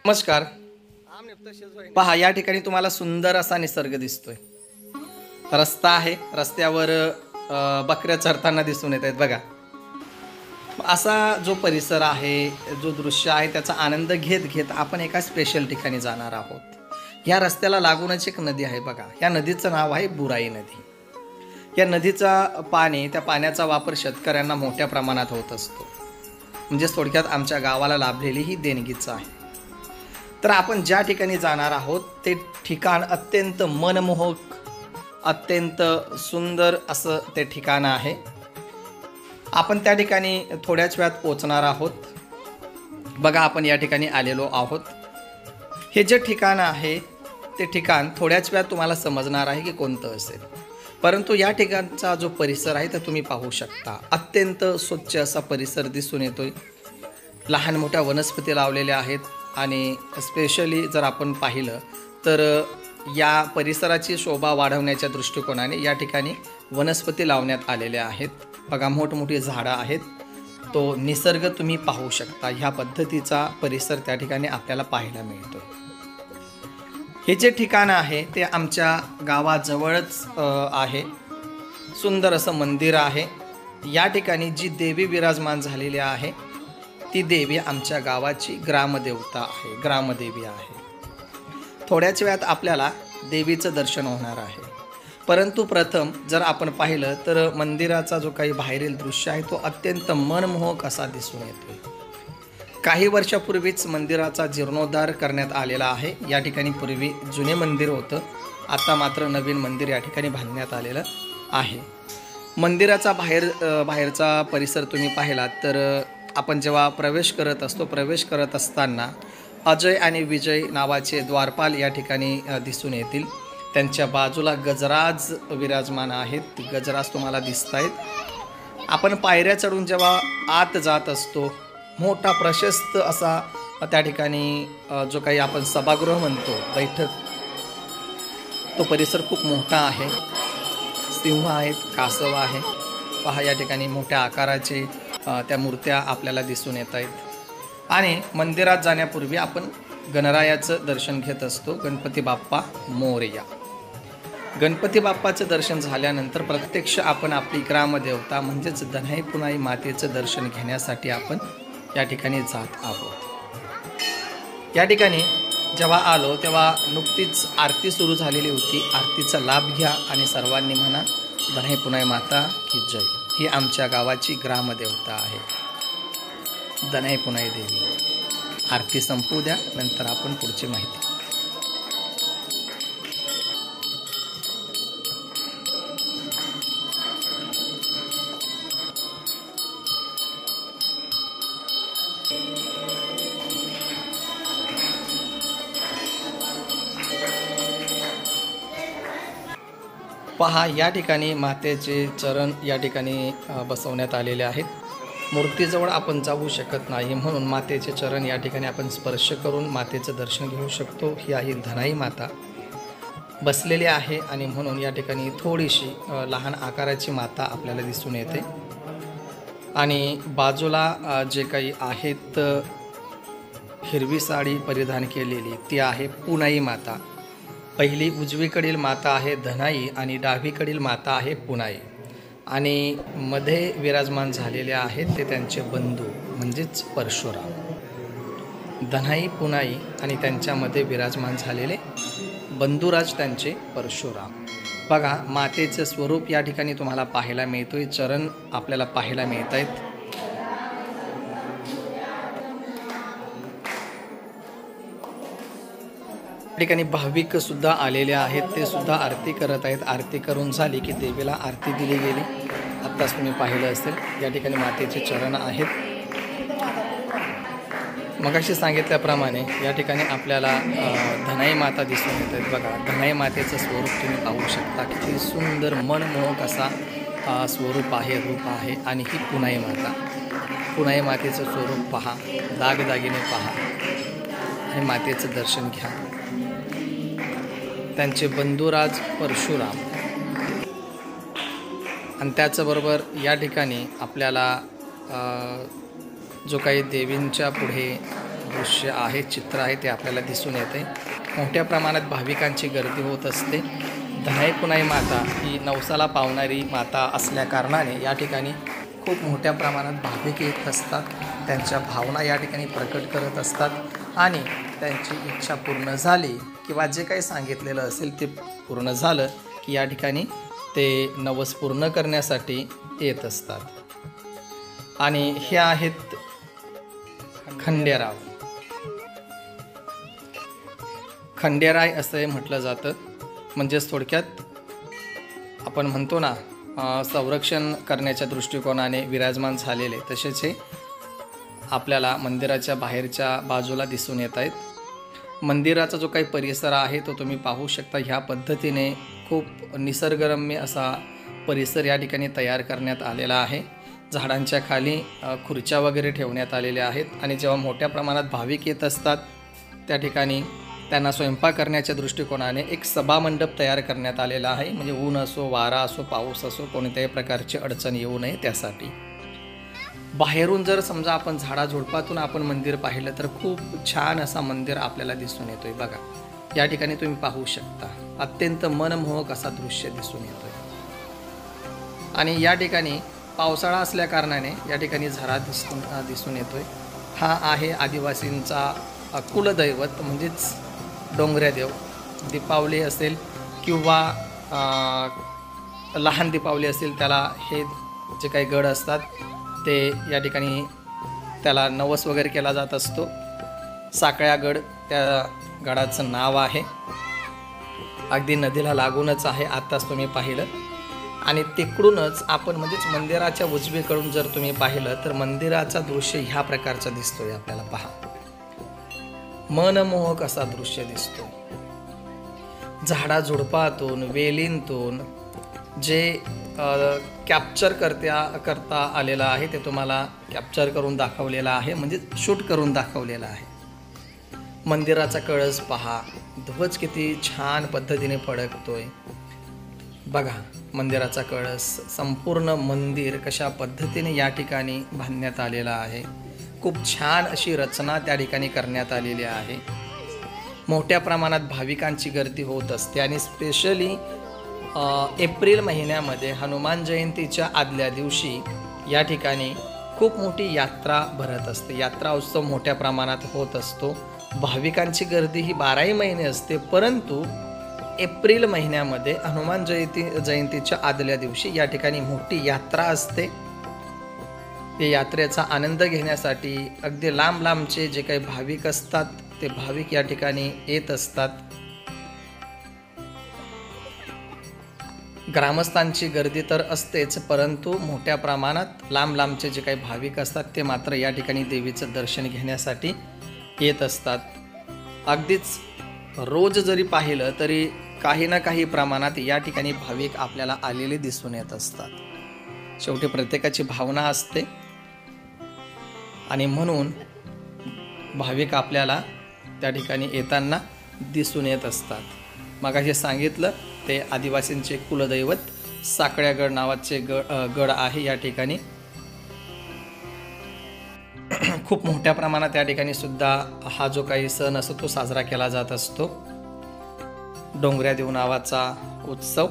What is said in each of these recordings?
नमस्कार। पहा, या ठिकाणी तुम्हाला सुंदर असा निसर्ग दिसतोय। रस्ता आहे, रस्त्यावर बकऱ्या चरताना दिसून येत आहेत बघा। असा जो परिसर आहे, जो दृश्य आहे, त्याचा आनंद घेत घेत आपण एका स्पेशल ठिकाणी जाणार आहोत। या रस्त्याला लागूनच एक नदी आहे बघा। या नदीचं नाव आहे बुराई नदी। या नदीचा त्या पाण्याचा वापर शेतकऱ्यांना मोठ्या प्रमाणात होत असतो। म्हणजे थोडक्यात आमच्या गावाला लाभलेली ही देणगीच आहे। तर आपण ज्या ठिकाणी जाणार आहोत ते ठिकाण अत्यंत मनमोहक, अत्यंत सुंदर असं ते ठिकाण आहे। आपण त्या ठिकाणी थोड्याच वेळात पोहोचणार आहोत। बघा, आपण या ठिकाणी आलेलो आहोत। हे जे ठिकाण आहे ते ठिकाण थोड्याच वेळात तुम्हाला समजणार आहे की कोणतं असेल, परंतु या ठिकाणचा जो परिसर आहे तो तुम्ही पाहू शकता। अत्यंत स्वच्छ असा परिसर दिसून येतोय। लहान मोठ्या वनस्पती लावलेल्या आहेत आणि स्पेशली जर आपण पाहिलं तर या परिसराची शोभा वाढवण्याच्या दृष्टिकोनाने या ठिकाणी वनस्पती लावण्यात आलेल्या आहेत। बघा, मोठमोठी झाडं आहेत। तो निसर्ग तुम्ही पाहू शकता। ह्या पद्धतीचा परिसर त्या ठिकाणी आपल्याला पाहायला मिळतो। हे जे ठिकाण आहे ते आमच्या गावाजवळच आहे। सुंदर असं मंदिर आहे। या ठिकाणी जी देवी विराजमान झालेली आहे ती देवी आमच्या गावाची ग्रामदेवता आहे, ग्रामदेवी आहे। थोड्याच वेळात आपल्याला देवीचं दर्शन होणार आहे, परंतु प्रथम जर आपण पाहिलं तर मंदिराचा जो काही बाहेरील दृश्य आहे तो अत्यंत मनमोहक असा दिसून येतोय। काही वर्षापूर्वीच मंदिराचा जीर्णोद्धार करण्यात आलेला आहे। या ठिकाणी पूर्वी जुने मंदिर होतं, आता मात्र नवीन मंदिर या ठिकाणी बांधण्यात आलेलं आहे। मंदिराचा बाहेरचा परिसर तुम्ही पाहिलात तर आपण जेव्हा प्रवेश करत असताना अजय आणि विजय नावाचे द्वारपाल या ठिकाणी दिसून येतील। त्यांच्या बाजूला गजराज विराजमान आहेत। गजराज तुम्हाला दिसत आहेत। आपण पायऱ्या चढून जेव्हा आत जात असतो, मोठा प्रशस्त असा त्या ठिकाणी जो काही आपण सभागृह म्हणतो, बैठक, तो परिसर खूप मोठा आहे। सिंह आहेत, कासव आहे। पहा, या ठिकाणी मोठ्या आकाराचे त्या मूर्त्या आपल्याला दिसून येत आहेत। आणि मंदिरात जाण्यापूर्वी आपण गणरायाचं दर्शन घेत असतो। गणपती बाप्पा मोरया। गणपती बाप्पाचं दर्शन झाल्यानंतर प्रत्यक्ष आपण आपली ग्रामदेवता म्हणजेच धनाई पुनाई मातेचं दर्शन घेण्यासाठी आपण या ठिकाणी जात आहोत। या ठिकाणी जेव्हा आलो तेव्हा नुकतीच आरती सुरू झालेली होती। आरतीचा लाभ घ्या आणि सर्वांनी म्हणा, धनाई पुनाई माता की जय। ही आमच्या गावाची ग्रामदेवता आहे, धनाई पुनाई देवी। आरती संपू द्या, नंतर आपण पुढची माहिती। पहा, या ठिकाणी मातेचे चरण या ठिकाणी बसवण्यात आलेले आहेत। मूर्तीजवळ आपण जाऊ शकत नाही, म्हणून मातेचे चरण या ठिकाणी आपण स्पर्श करून मातेचं दर्शन घेऊ शकतो। ही आहे धनाई माता बसलेली आहे आणि म्हणून या ठिकाणी थोडीशी लहान आकाराची माता आपल्याला दिसून येते। आणि बाजूला जे काही आहेत हिरवी साडी परिधान केलेली ती आहे पुनाई माता। पहिली उजवीकडील माता आहे धनाई आणि डावीकडील माता आहे पुनाई। आणि मध्ये विराजमान झालेले आहेत ते त्यांचे बंधू म्हणजेच परशुराम। धनाई, पुनाई आणि त्यांच्यामध्ये विराजमान झालेले बंधुराज त्यांचे परशुराम। बघा, मातेचं स्वरूप या ठिकाणी तुम्हाला पाहायला मिळतोय। चरण आपल्याला पाहायला मिळत आहेत। या ठिकाणी भाविक सुद्धा आलेले आहेत, ते सुद्धा आरती करत आहेत। आरती करून झाली की देवीला आरती दिली गेली, आत्ताच तुम्ही पाहिलं असेल। या ठिकाणी मातेचे चरण आहेत। मगाशी सांगितल्याप्रमाणे या ठिकाणी आपल्याला धनाई माता दिसून येत आहेत। बघा, धनाई मातेचं स्वरूप तुम्ही पाहू शकता। किती सुंदर मनमोहक असा स्वरूप आहे, रूप आहे। आणि ही पुनाई माता, पुनाई मातेचं स्वरूप पहा, दागदागिने पहा आणि मातेचं दर्शन घ्या। त्यांचे बंधुराज परशुराम आणि त्याचबरोबर या ठिकाणी आपल्याला जो काही देवींच्या पुढे दृश्य आहे, चित्र आहे ते आपल्याला दिसून येते। मोठ्या प्रमाणात भाविकांची गर्दी होत असते। धनाई माता ही नवसाला पावणारी माता असल्या कारणाने या ठिकाणी खूप मोठ्या प्रमाणात भाविक येत असतात, त्यांच्या भावना या ठिकाणी प्रकट करत असतात आणि त्यांची इच्छा पूर्ण झाली किंवा जे काही सांगितलेलं असेल ते पूर्ण झालं की या ठिकाणी ते नवस पूर्ण करण्यासाठी येत असतात। आणि हे आहेत खंडेराव। खंडेराय असं म्हटलं जातं, म्हणजेच थोडक्यात आपण म्हणतो ना संरक्षण करण्याच्या दृष्टिकोनाने विराजमान झालेले, तसेच हे आपल्याला मंदिराच्या बाहेरच्या बाजूला दिसून येत आहेत। मंदिराचा जो काही परिसर आहे तो तुम्ही पाहू शकता। ह्या पद्धतीने खूप निसर्गरम्य असा परिसर या ठिकाणी तयार करण्यात आलेला आहे। झाडांच्या खाली खुर्च्या वगैरे ठेवण्यात आलेल्या आहेत आणि जेव्हा मोठ्या प्रमाणात भाविक येत असतात त्या ठिकाणी त्यांना स्वयंपाक करण्याच्या दृष्टिकोनाने एक सभामंडप तयार करण्यात आलेला आहे, म्हणजे ऊन असो, वारा असो, पाऊस असो, कोणत्याही प्रकारची अडचण येऊ नये त्यासाठी। बाहेरून जर समजा आपण झाडाझुडपातून आपण मंदिर पाहिलं तर खूप छान असा मंदिर आपल्याला दिसून येतोय। बघा या ठिकाणी तुम्ही पाहू शकता, अत्यंत मनमोहक असा दृश्य दिसून येतोय। आणि या ठिकाणी पावसाळा असल्या कारणाने या ठिकाणी झरा दिसून येतोय। हा आहे आदिवासींचा कुलदैवत, म्हणजेच डोंगऱ्यादेव। दीपावली असेल किंवा लहान दीपावली असेल, त्याला हे जे काही गड असतात ते या ठिकाणी त्याला नवस वगैरे केला जात असतो। साकळ्या गड त्या गडाचं नाव आहे, अगदी नदीला लागूनच आहे, आत्ताच तुम्ही पाहिलं। आणि तिकडूनच आपण म्हणजेच मंदिराच्या उजवीकडून जर तुम्ही पाहिलं तर मंदिराचा दृश्य ह्या प्रकारचा दिसतोय आपल्याला। पहा, मनमोहक असा दृश्य दिसतो। झाडाझुडपातून, वेलींतून जे कॅप्चर करता आलेलं आहे ते तुम्हाला कॅप्चर करून दाखवलेलं आहे, म्हणजे शूट करून दाखवलेलं आहे। मंदिराचा कळस पहा, ध्वज किती छान पद्धतीने फडकतोय। बघा मंदिराचा कळस, संपूर्ण मंदिर कशा पद्धतीने या ठिकाणी बांधण्यात आलेला आहे। खूप छान अशी रचना त्या ठिकाणी करण्यात आलेली आहे। मोठ्या प्रमाणात भाविकांची गर्दी होत असते आणि स्पेशली एप्रिल महिन्यामध्ये हनुमान जयंतीच्या आदल्या दिवशी या ठिकाणी खूप मोठी यात्रा भरत असते। यात्रा उत्सव मोठ्या प्रमाणात होत असतो। भाविकांची गर्दी ही 12ही महिने असते, परंतु एप्रिल महिन्यामध्ये हनुमान जयंतीच्या आदल्या दिवशी या ठिकाणी मोठी यात्रा असते। ते यात्रेचा आनंद घेण्यासाठी अगदी लांब लांबचे जे काही भाविक असतात ते भाविक या ठिकाणी येत असतात। ग्रामस्थांची गर्दी तर असतेच, परंतु मोठ्या प्रमाणात लांब लांबचे जे काही भाविक असतात ते मात्र या ठिकाणी देवीचं दर्शन घेण्यासाठी येत असतात। अगदीच रोज जरी पाहिलं तरी काही ना काही प्रमाणात या ठिकाणी भाविक आपल्याला आलेले दिसून येत असतात। शेवटी प्रत्येकाची भावना असते आणि म्हणून भाविक आपल्याला त्या ठिकाणी येताना दिसून येत असतात। मगाशी सांगितलं ते आदिवासींचे कुलदैवत साकळ्यागड नावाचे गड आहे। या ठिकाणी खूप मोठ्या प्रमाणात या ठिकाणी सुद्धा हा जो काही सण असतो तो साजरा केला जात असतो। डोंगऱ्यादेव नावाचा उत्सव।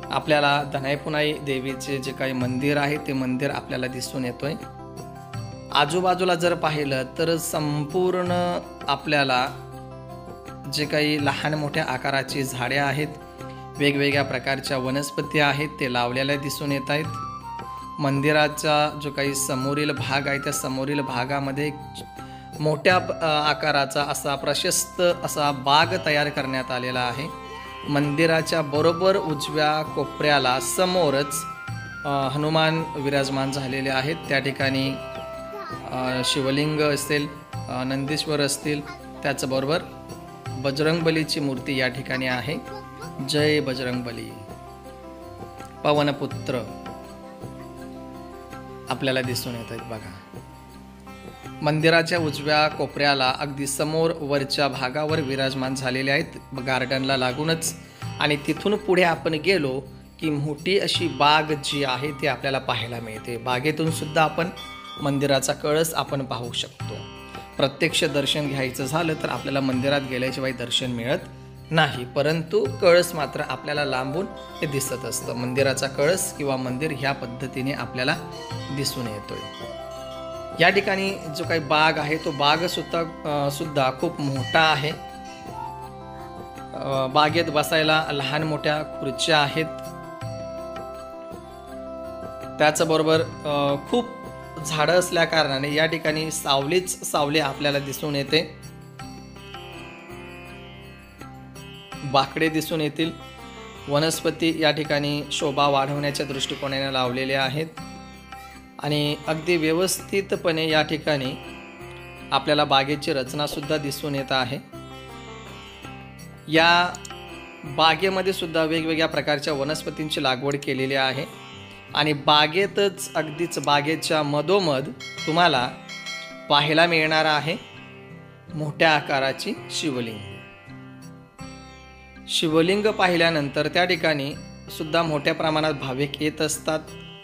आपल्याला धनाई देवीचे जे काही मंदिर आहे ते मंदिर आपल्याला दिसून येतोय। आजूबाजूला जर पाहिलं तर संपूर्ण आपल्याला जे काही लहान मोठ्या आकाराची झाडे आहेत, वेगवेगळ्या प्रकारच्या वनस्पती आहेत ते लावलेल्या दिसून येत आहेत। मंदिराचा जो काही समोरील भाग आहे त्या समोरील भागामध्ये मोठ्या आकाराचा असा प्रशस्त असा बाग तयार करण्यात आलेला आहे। मंदिराच्या बरोबर उजव्या कोपऱ्याला समोरच हनुमान विराजमान झालेले आहेत। त्या ठिकाणी शिवलिंग असेल, नंदीश्वर असतील, त्याचबरोबर बजरंगबलीची मूर्ती या ठिकाणी आहे। जय बजरंगबली, पवनपुत्र आपल्याला दिसून येत आहेत। बघा मंदिराच्या उजव्या कोपऱ्याला अगदी समोर वरच्या भागावर विराजमान झालेले आहेत, गार्डनला लागूनच। आणि तिथून पुढे आपण गेलो की मोठी अशी बाग जी आहे ती आपल्याला पाहायला मिळते। बागेतून सुद्धा आपण मंदिराचा कळस आपण पाहू शकतो। प्रत्यक्ष दर्शन घ्यायचं झालं तर आपल्याला मंदिरात गेल्याशिवाय दर्शन मिळत नाही, परंतु कळस मात्र आपल्याला लांबून हे दिसत असतं. मंदिराचा कळस किंवा मंदिर ह्या पद्धतीने आपल्याला दिसून येतोय. या ठिकाणी जो काही बाग आहे तो बाग सुद्धा खूप मोठा आहे. बागेत बसायला लहान मोठ्या खुर्च्या आहेत. त्याचबरोबर खूप झाडं असल्या कारणाने या ठिकाणी सावलीच सावली आपल्याला दिसून येते. बाकडे दिसून येतील. वनस्पती या ठिकाणी शोभा वाढवण्याच्या दृष्टिकोनाने लावलेले आहेत आणि अगदी व्यवस्थितपणे या ठिकाणी आपल्याला बागेची रचना सुद्धा दिसून येत आहे. या बागेमध्ये सुद्धा वेगवेगळ्या प्रकारच्या वनस्पतींची लागवड केलेली आहे आणि बागेतच अगदीच बागेच्या मधोमध तुम्हाला पाहायला मिळणार आहे मोठ्या आकाराची शिवलिंग. शिवलिंग पाहिल्यानंतर त्या ठिकाणी सुद्धा मोठ्या प्रमाणात भाविक येत असतात,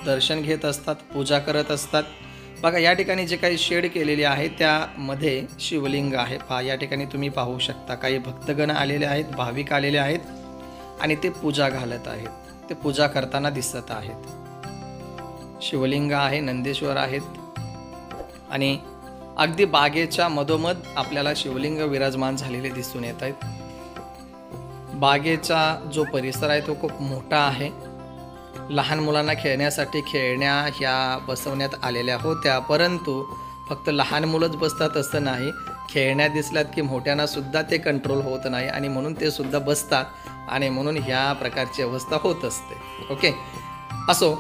दर्शन घेत असतात, पूजा करत असतात. बघा या ठिकाणी जे काही शेड केलेली आहे त्यामध्ये शिवलिंग आहे. पहा या ठिकाणी तुम्ही पाहू शकता काही भक्तगण आलेले आहेत, भाविक आलेले आहेत आणि ते पूजा घालत आहेत, ते पूजा करताना दिसत आहेत. शिवलिंग आहे, नंदेश्वर आहेत आणि अगदी बागेच्या मधोमध आपल्याला शिवलिंग विराजमान झालेले दिसून येत आहेत. बागेचा जो परिसर आहे तो खूप मोठा आहे. लहान मुलांना खेळण्यासाठी खेळण्या ह्या बसवण्यात आलेल्या होत्या, परंतु फक्त लहान मुलंच बसतात असं नाही. खेळण्या दिसल्यात की मोठ्यांना सुद्धा ते कंट्रोल होत नाही आणि म्हणून ते सुद्धा बसतात आणि म्हणून ह्या प्रकारची अवस्था होत असते. ओके, असो,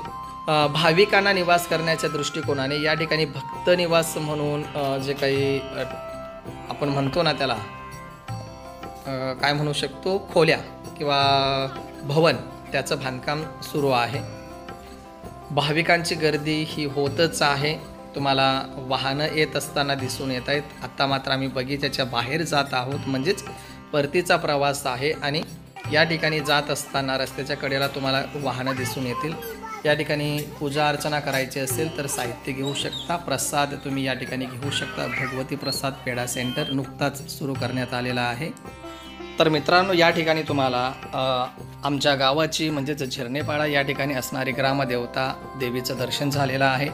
भाविकांना निवास करण्याच्या दृष्टिकोनाने या ठिकाणी भक्त निवास म्हणून जे काही आपण म्हणतो ना त्याला काय म्हणू शकतो, खोल्या किंवा भवन, त्याचं बांधकाम सुरू आहे. भाविकांची गर्दी ही होतच आहे. तुम्हाला वाहनं येत असताना दिसून येत आहेत. आत्ता मात्र आम्ही बगीच्याच्या बाहेर जात आहोत, म्हणजेच परतीचा प्रवास आहे आणि या ठिकाणी जात असताना रस्त्याच्या कडेला तुम्हाला वाहनं दिसून येतील. या ठिकाणी पूजा अर्चना करायची असेल तर साहित्य घेऊ शकता. प्रसाद तुम्ही या ठिकाणी घेऊ शकता. भगवती प्रसाद पेढा सेंटर नुकताच सुरू करण्यात आलेला आहे. तर मित्रांनो, या ठिकाणी तुम्हाला आमच्या गावाची म्हणजेच झिरनेपाडा या ठिकाणी असणारी ग्रामदेवता देवीचं दर्शन झालेलं आहे.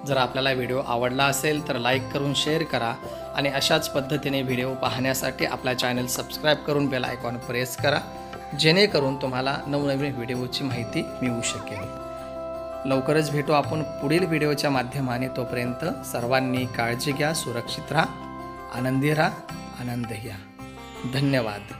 जर आपल्याला व्हिडिओ आवडला असेल तर लाईक करून शेअर करा आणि अशाच पद्धतीने व्हिडिओ पाहण्यासाठी आपला चॅनल सबस्क्राईब करून बेल आयकॉन प्रेस करा, जेणेकरून तुम्हाला नवनवीन व्हिडिओची माहिती मिळू शकेल. लवकरच भेटू आपण पुढील व्हिडिओच्या माध्यमाने. तोपर्यंत सर्वांनी काळजी घ्या, सुरक्षित राहा, आनंदी राहा, आनंद घ्या. धन्यवाद.